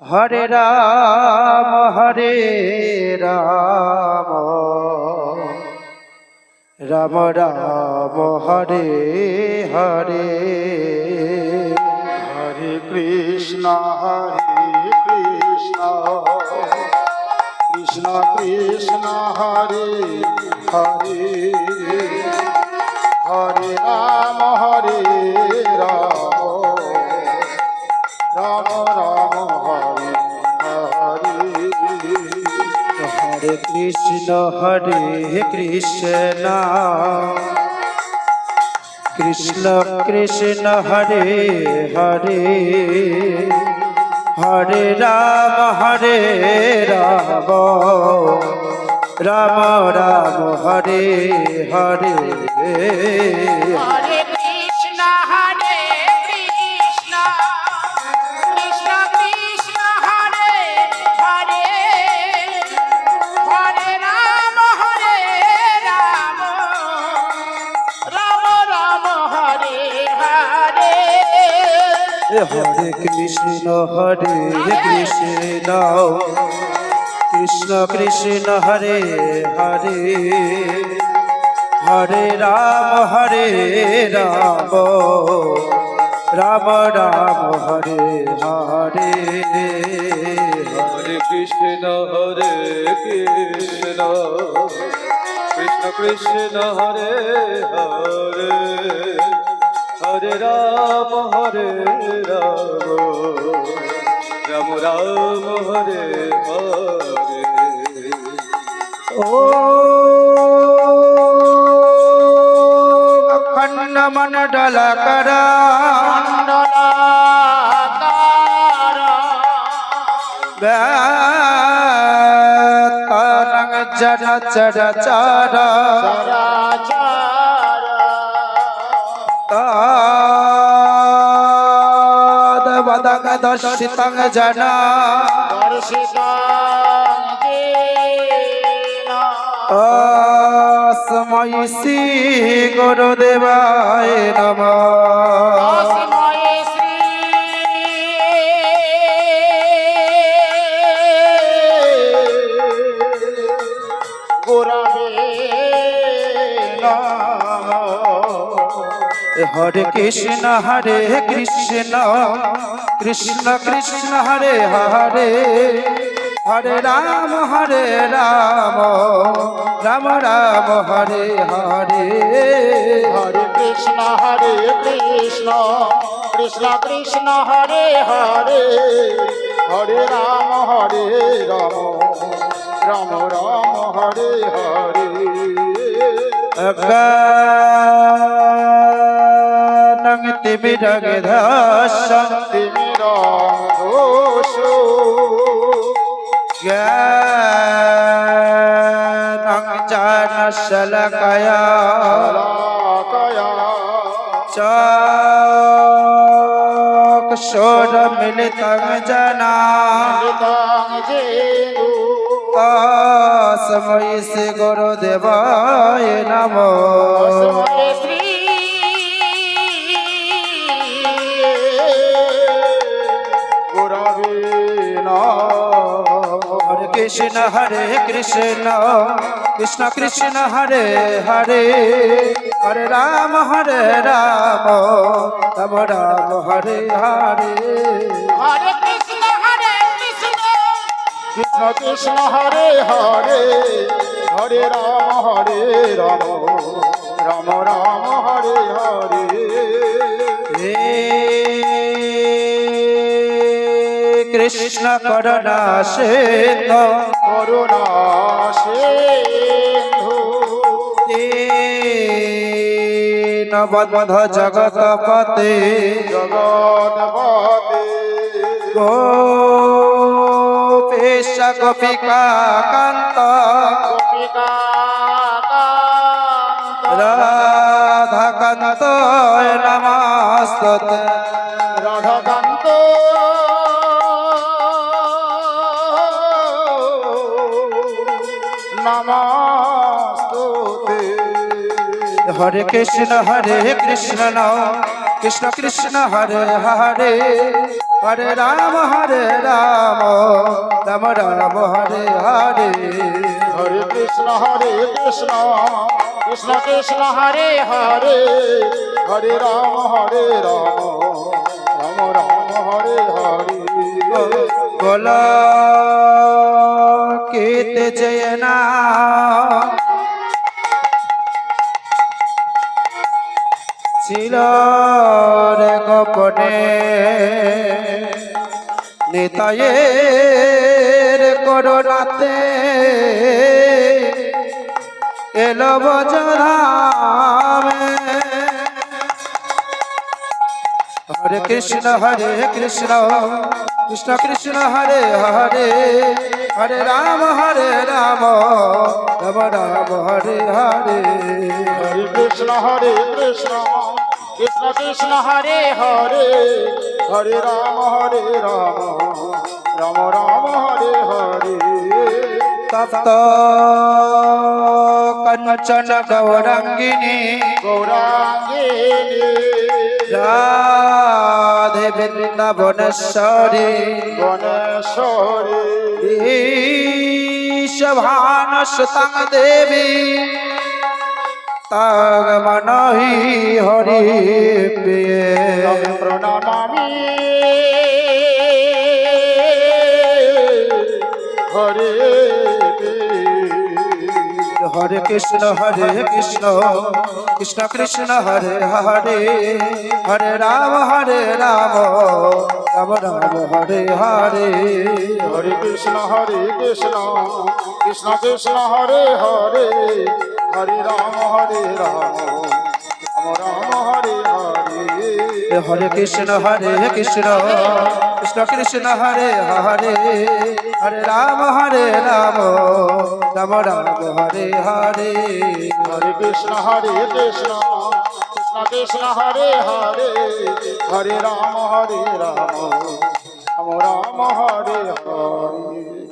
হরে রাম রাম রাম হরে হরে হরে কৃষ্ণ কৃষ্ণ কৃষ্ণ হরে হরে হরে রাম রাম রাম হরে হরে হরে কৃষ্ণ কৃষ্ণ কৃষ্ণ হরে হরে হরে রাম রাম রাম হরে হরে হরে কৃষ্ণ কৃষ্ণ কৃষ্ণ হরে হরে হরে রাম রাম রাম হরে হরে হরে কৃষ্ণ কৃষ্ণ কৃষ্ণ হরে হরে হরে রাম রাম রাম হরে হরে হরে কৃষ্ণ কৃষ্ণ কৃষ্ণ হরে হরে হরে রাম রাম রাম হরে হরে ও অখণ্ড মণ্ডলকরা ব্যাতনং জড় চর চর তদ্বদং দর্শিতং জন তস্मै শ্রী গুরুদেবায় নমঃ হরে কৃষ্ণ কৃষ্ণ কৃষ্ণ হরে হরে হরে রাম রাম রাম হরে হরে হরে কৃষ্ণ কৃষ্ণ কৃষ্ণ হরে হরে হরে রাম রাম রাম হরে হরে অজ্ঞানং তিমিরগধস্যং দোষ জ্ঞানং জানশলাকয়া চক্ষুষোন্মিলিतं येन তস্मै শ্রী গুরুদেবায় নমঃ হরে কৃষ্ণ কৃষ্ণ কৃষ্ণ হরে হরে হরে রাম রাম রাম হরে হরে হরে কৃষ্ণ কৃষ্ণ কৃষ্ণ হরে হরে হরে রাম রাম রাম হরে হরে হে কৃষ্ণ করুণা সিন্ধু করুণা সিন্ধু দীনবন্ধ জগৎপতে জগৎপতে গোপেশ গোপিকা কান্ত গোপিকা রাধা কান্ত নমস্তুতে রাধাকান্ত নমস্তুতে হরে কৃষ্ণ কৃষ্ণ কৃষ্ণ কৃষ্ণ হরে হরে হরে রাম রাম রাম হরে হরে হরে কৃষ্ণ কৃষ্ণ কৃষ্ণ হরে হরে হরে রাম রাম রাম হরে হরে बोल कीत जयना ছিল রে গোপনে নিতায়ের করোনাতে এলো বজরামে হরে কৃষ্ণ কৃষ্ণ কৃষ্ণ হরে হরে হরে রাম রাম রাম হরে হরে হরে কৃষ্ণ কৃষ্ণ কৃষ্ণ হরে হরে হরে রাম রাম রাম হরে হরে তপ্ত কঞ্চন গৌরাঙ্গিনী গৌরাঙ্গিনী রাধে বৃন্দাবনেশ্বরী বনেশ্বরী শভানসুতং দেবী তগ মনহি হরি প্রিয়ে প্রণমামি হরে হরে কৃষ্ণ কৃষ্ণ কৃষ্ণ হরে হরে হরে রাম রাম রাম হরে হরে হরে কৃষ্ণ কৃষ্ণ কৃষ্ণ হরে হরে হরে রাম রাম রাম হরে হরে হরে কৃষ্ণ কৃষ্ণ কৃষ্ণ হরে হরে হরে রাম রাম রাম হরে হরে হরে কৃষ্ণ কৃষ্ণ কৃষ্ণ হরে হরে হরে রাম রাম রাম হরে হরে